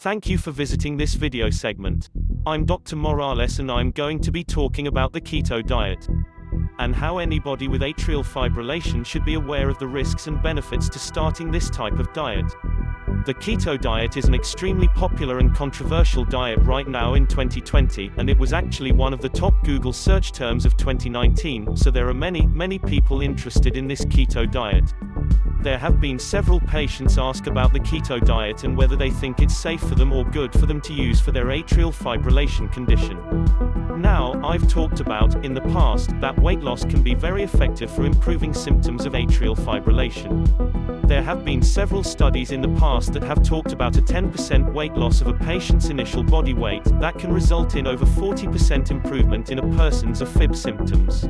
Thank you for visiting this video segment. I'm Dr. Morales and I'm going to be talking about the keto diet and how anybody with atrial fibrillation should be aware of the risks and benefits to starting this type of diet. The keto diet is an extremely popular and controversial diet right now in 2020, and it was actually one of the top Google search terms of 2019, so there are many people interested in this keto diet. There have been several patients ask about the keto diet and whether they think it's safe for them or good for them to use for their atrial fibrillation condition. Now, I've talked about, in the past, that weight loss can be very effective for improving symptoms of atrial fibrillation. There have been several studies in the past that have talked about a 10% weight loss of a patient's initial body weight that can result in over 40% improvement in a person's A-fib symptoms.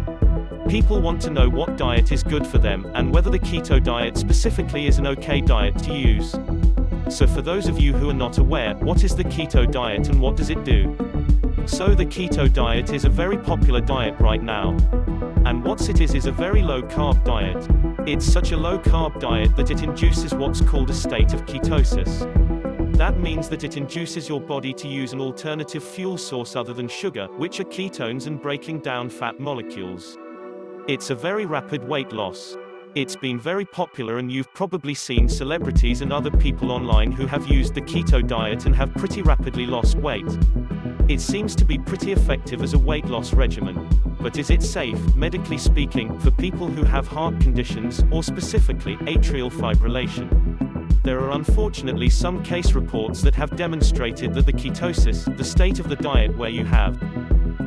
People want to know what diet is good for them, and whether the keto diet specifically is an okay diet to use. So for those of you who are not aware, what is the keto diet and what does it do? So the keto diet is a very popular diet right now. And what it is a very low-carb diet. It's such a low-carb diet that it induces what's called a state of ketosis. That means that it induces your body to use an alternative fuel source other than sugar, which are ketones and breaking down fat molecules. It's a very rapid weight loss. It's been very popular and you've probably seen celebrities and other people online who have used the keto diet and have pretty rapidly lost weight. It seems to be pretty effective as a weight loss regimen. But is it safe, medically speaking, for people who have heart conditions, or specifically, atrial fibrillation? There are unfortunately some case reports that have demonstrated that the ketosis, the state of the diet where you have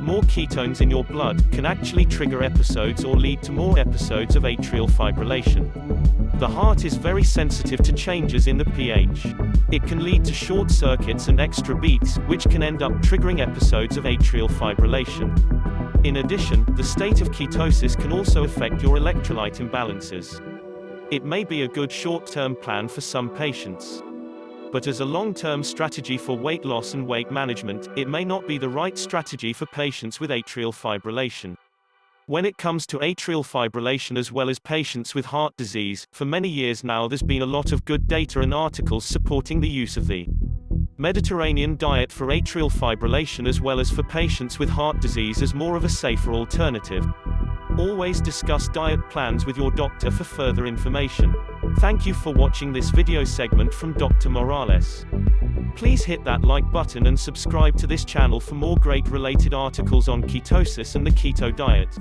more ketones in your blood, can actually trigger episodes or lead to more episodes of atrial fibrillation. The heart is very sensitive to changes in the pH. It can lead to short circuits and extra beats, which can end up triggering episodes of atrial fibrillation. In addition, the state of ketosis can also affect your electrolyte imbalances. It may be a good short-term plan for some patients. But as a long-term strategy for weight loss and weight management, it may not be the right strategy for patients with atrial fibrillation. When it comes to atrial fibrillation as well as patients with heart disease, for many years now there's been a lot of good data and articles supporting the use of the Mediterranean diet for atrial fibrillation as well as for patients with heart disease as more of a safer alternative. Always discuss diet plans with your doctor for further information. Thank you for watching this video segment from Dr. Morales. Please hit that like button and subscribe to this channel for more great related articles on ketosis and the keto diet.